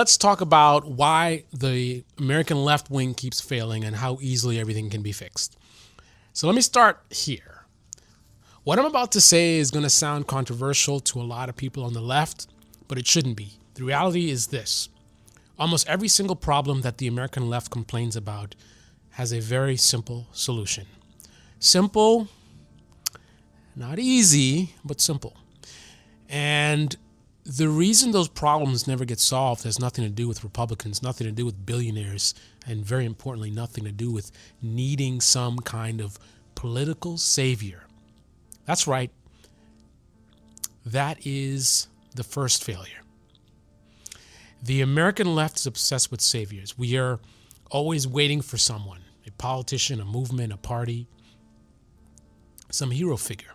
Let's talk about why the American left wing keeps failing and how easily everything can be fixed. So let me start here. What I'm about to say is going to sound controversial to a lot of people on the left, but it shouldn't be. The reality is this. Almost every single problem that the American left complains about has a very simple solution. Simple, not easy, but simple. And the reason those problems never get solved has nothing to do with Republicans, nothing to do with billionaires, and very importantly, nothing to do with needing some kind of political savior. That's right. That is the first failure. The American left is obsessed with saviors. We are always waiting for someone, a politician, a movement, a party, some hero figure.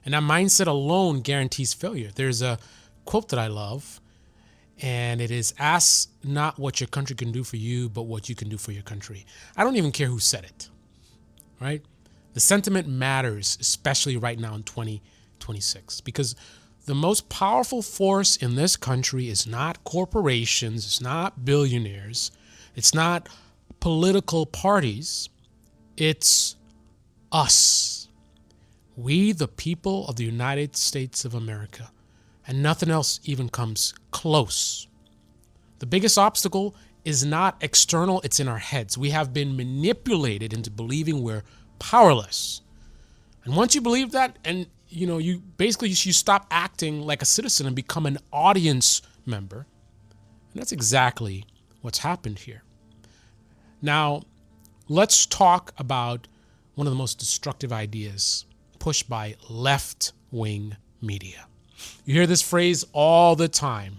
And that mindset alone guarantees failure. There's a quote that I love, and it is, ask not what your country can do for you, but what you can do for your country. I don't even care who said it, right? The sentiment matters, especially right now in 2026, because the most powerful force in this country is not corporations, it's not billionaires, it's not political parties, it's us. We, the people of the United States of America. And nothing else even comes close. The biggest obstacle is not external, it's in our heads. We have been manipulated into believing we're powerless. And once you believe that, and you stop acting like a citizen and become an audience member. And that's exactly what's happened here. Now, let's talk about one of the most destructive ideas pushed by left-wing media. You hear this phrase all the time,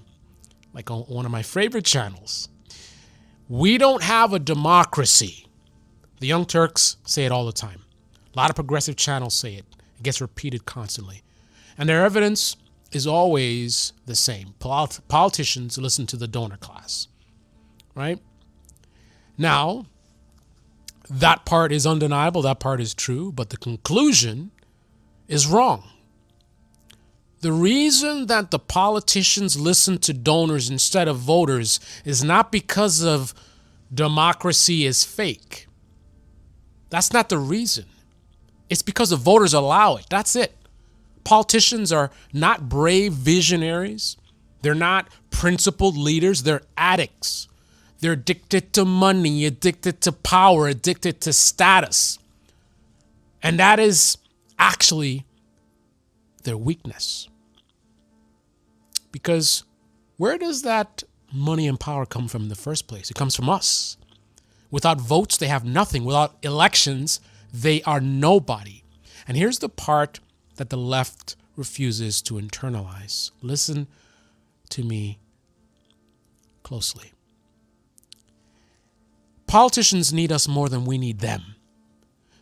like on one of my favorite channels. We don't have a democracy. The Young Turks say it all the time. A lot of progressive channels say it. It gets repeated constantly. And their evidence is always the same. Politicians listen to the donor class, right? Now, that part is undeniable. That part is true. But the conclusion is wrong. The reason that the politicians listen to donors instead of voters is not because of democracy is fake. That's not the reason. It's because the voters allow it. That's it. Politicians are not brave visionaries. They're not principled leaders. They're addicts. They're addicted to money, addicted to power, addicted to status. And that is actually their weakness. Because where does that money and power come from in the first place? It comes from us. Without votes, they have nothing. Without elections, they are nobody. And here's the part that the left refuses to internalize. Listen to me closely. Politicians need us more than we need them.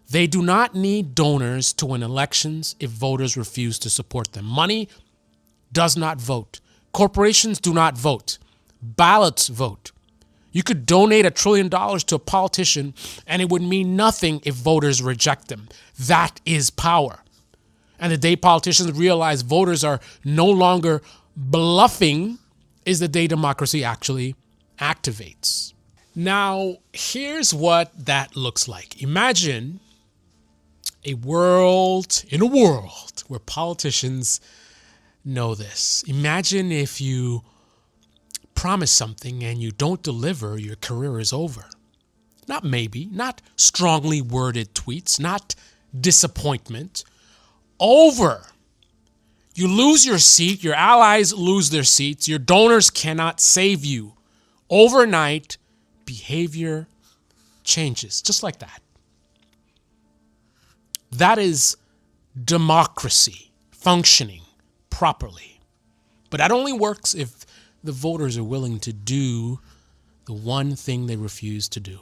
They do not need donors to win elections if voters refuse to support them. Money does not vote. Corporations do not vote. Ballots vote. You could donate $1 trillion to a politician and it would mean nothing if voters reject them. That is power. And the day politicians realize voters are no longer bluffing is the day democracy actually activates. Now, here's what that looks like. Imagine a world where politicians know this. Imagine if you promise something and you don't deliver, your career is over. Not maybe, not strongly worded tweets, not disappointment. Over. You lose your seat, your allies lose their seats, your donors cannot save you. Overnight, behavior changes, just like that. That is democracy functioning properly. But that only works if the voters are willing to do the one thing they refuse to do.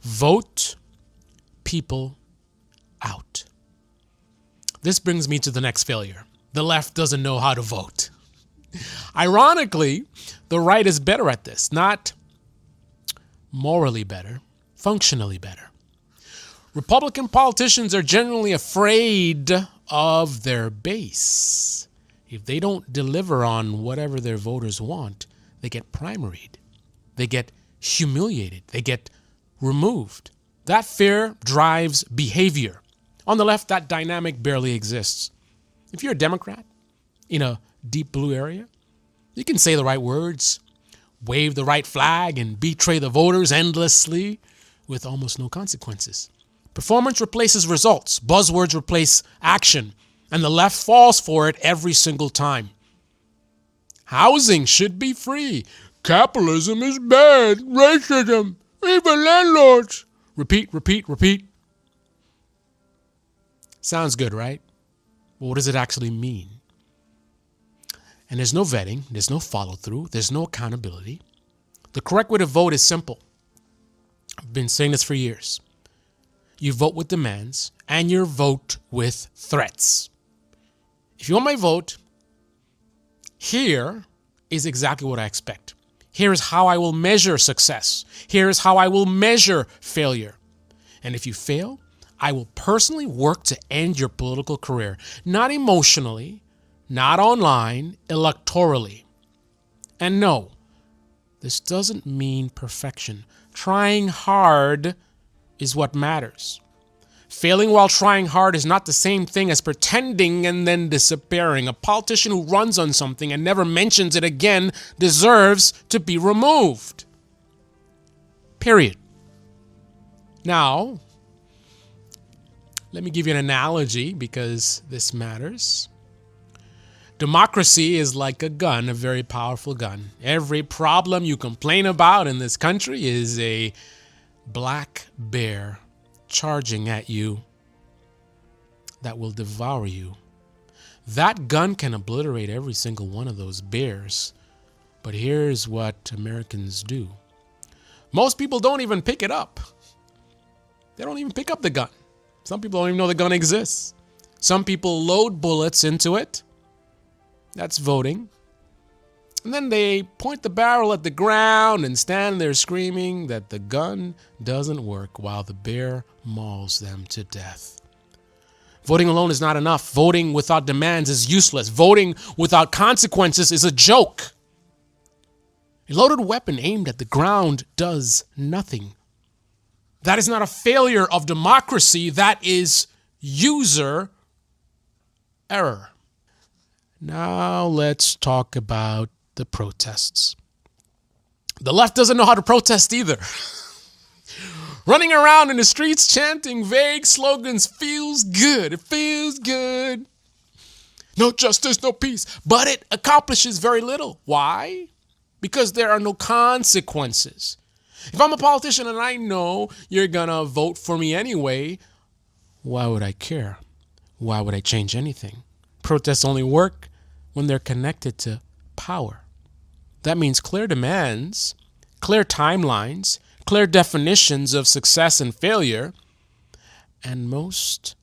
Vote people out. This brings me to the next failure. The left doesn't know how to vote. Ironically, the right is better at this, not morally better, functionally better. Republican politicians are generally afraid of their base. If they don't deliver on whatever their voters want, they get primaried. They get humiliated. They get removed. That fear drives behavior. On the left, that dynamic barely exists. If you're a Democrat in a deep blue area, you can say the right words, wave the right flag, and betray the voters endlessly with almost no consequences. Performance replaces results. Buzzwords replace action. And the left falls for it every single time. Housing should be free. Capitalism is bad. Racism. Even landlords. Repeat, repeat, repeat. Sounds good, right? But what does it actually mean? And there's no vetting. There's no follow-through. There's no accountability. The correct way to vote is simple. I've been saying this for years. You vote with demands, and you vote with threats. If you want my vote, here is exactly what I expect. Here is how I will measure success. Here is how I will measure failure. And if you fail, I will personally work to end your political career. Not emotionally, not online, electorally. And no, this doesn't mean perfection. Trying hard is what matters. Failing while trying hard is not the same thing as pretending and then disappearing. A politician who runs on something and never mentions it again deserves to be removed. Period. Now, let me give you an analogy because this matters. Democracy is like a gun, a very powerful gun. Every problem you complain about in this country is a black bear charging at you that will devour you. That gun can obliterate every single one of those bears. But here's what Americans do. Most people don't even pick it up. They don't even pick up the gun. Some people don't even know the gun exists. Some people load bullets into it. That's voting. And then they point the barrel at the ground and stand there screaming that the gun doesn't work while the bear mauls them to death. Voting alone is not enough. Voting without demands is useless. Voting without consequences is a joke. A loaded weapon aimed at the ground does nothing. That is not a failure of democracy. That is user error. Now let's talk about the protests. The left doesn't know how to protest either. Running around in the streets chanting vague slogans feels good. It feels good. No justice, no peace. But it accomplishes very little. Why? Because there are no consequences. If I'm a politician and I know you're going to vote for me anyway, why would I care? Why would I change anything? Protests only work when they're connected to power. That means clear demands, clear timelines, clear definitions of success and failure, and most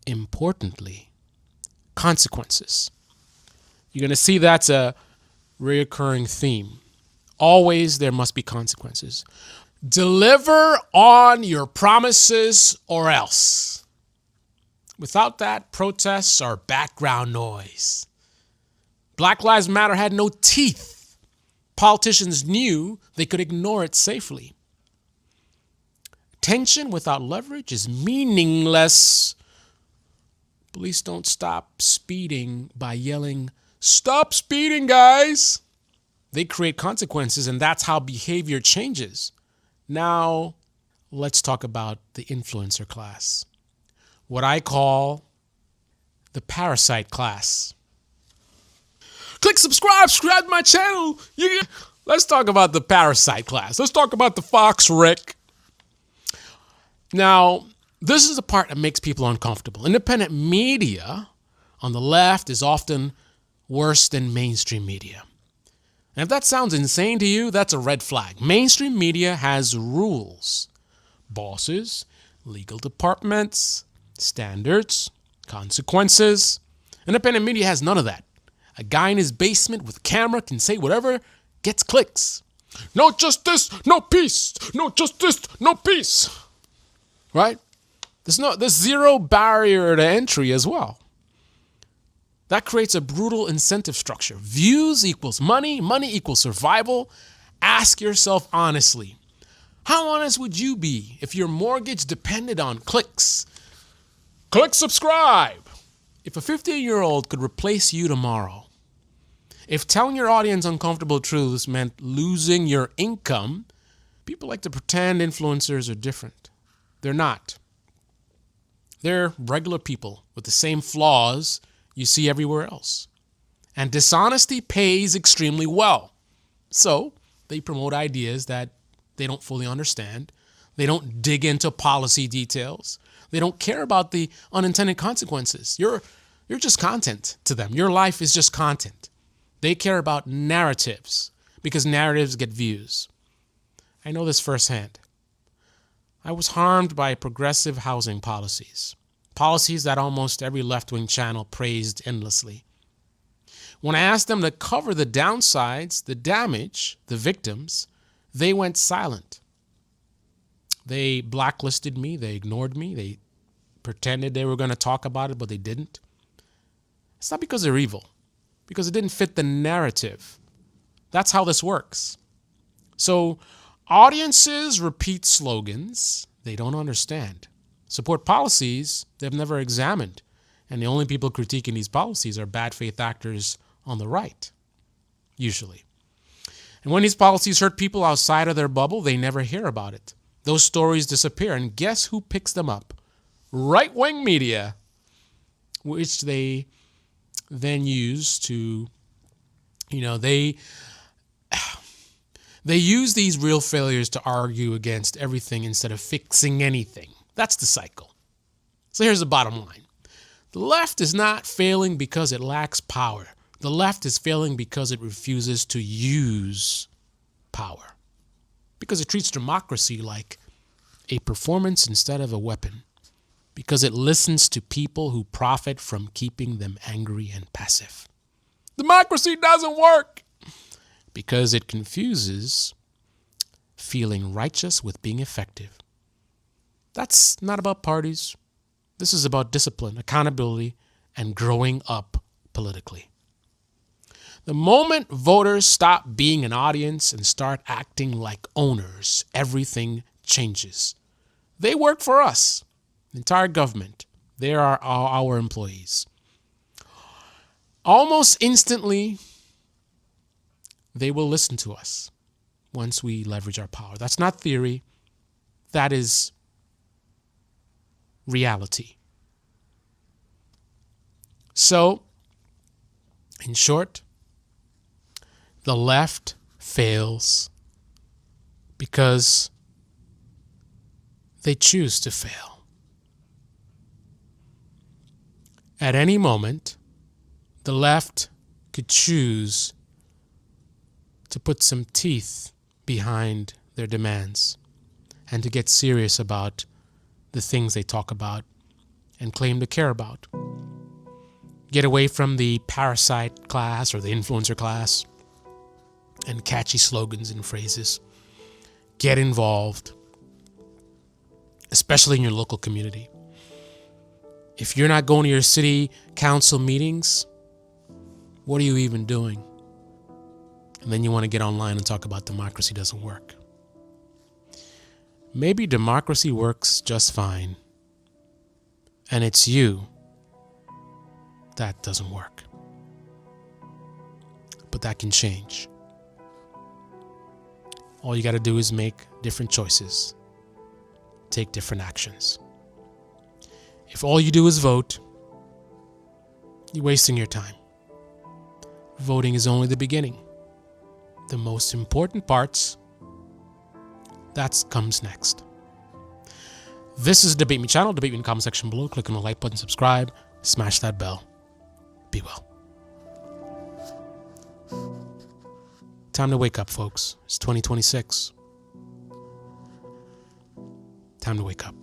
importantly, consequences. You're going to see that's a recurring theme. Always there must be consequences. Deliver on your promises or else. Without that, protests are background noise. Black Lives Matter had no teeth. Politicians knew they could ignore it safely. Tension without leverage is meaningless. Police don't stop speeding by yelling, "Stop speeding, guys!" They create consequences, and that's how behavior changes. Now, let's talk about the influencer class. What I call the parasite class. Click subscribe to my channel. Let's talk about the parasite class. Let's talk about the fox, Rick. Now, this is the part that makes people uncomfortable. Independent media on the left is often worse than mainstream media. And if that sounds insane to you, that's a red flag. Mainstream media has rules. Bosses, legal departments, standards, consequences. Independent media has none of that. A guy in his basement with a camera can say whatever gets clicks. No justice, no peace. No justice, no peace. Right? There's zero barrier to entry as well. That creates a brutal incentive structure. Views equals money, money equals survival. Ask yourself honestly, how honest would you be if your mortgage depended on clicks? Click subscribe. If a 15-year-old could replace you tomorrow, if telling your audience uncomfortable truths meant losing your income, people like to pretend influencers are different. They're not. They're regular people with the same flaws you see everywhere else. And dishonesty pays extremely well. So they promote ideas that they don't fully understand. They don't dig into policy details. They don't care about the unintended consequences. You're just content to them. Your life is just content. They care about narratives because narratives get views. I know this firsthand. I was harmed by progressive housing policies that almost every left-wing channel praised endlessly. When I asked them to cover the downsides, the damage, the victims, they went silent. They blacklisted me. They ignored me. They pretended they were going to talk about it, but they didn't. It's not because they're evil, because it didn't fit the narrative. That's how this works. So audiences repeat slogans they don't understand. Support policies they've never examined. And the only people critiquing these policies are bad faith actors on the right, usually. And when these policies hurt people outside of their bubble, they never hear about it. Those stories disappear. And guess who picks them up? Right-wing media, which they then use to, they use these real failures to argue against everything instead of fixing anything. That's the cycle. So here's the bottom line. The left is not failing because it lacks power. The left is failing because it refuses to use power. Because it treats democracy like a performance instead of a weapon. Because it listens to people who profit from keeping them angry and passive. Democracy doesn't work. Because it confuses feeling righteous with being effective. That's not about parties. This is about discipline, accountability, and growing up politically. The moment voters stop being an audience and start acting like owners, everything changes. They work for us, the entire government. They are our employees. Almost instantly, they will listen to us once we leverage our power. That's not theory. That is reality. So, in short, the left fails because they choose to fail. At any moment, the left could choose to put some teeth behind their demands and to get serious about the things they talk about and claim to care about. Get away from the parasite class or the influencer class and catchy slogans and phrases. Get involved, especially in your local community. If you're not going to your city council meetings, what are you even doing? And then you want to get online and talk about democracy doesn't work. Maybe democracy works just fine, and it's you that doesn't work. But that can change. All you got to do is make different choices, take different actions. If all you do is vote, you're wasting your time. Voting is only the beginning. The most important parts, that comes next. This is Debate Me channel. Debate me in the comment section below. Click on the like button, subscribe, smash that bell. Be well. Time to wake up, folks. It's 2026. Time to wake up.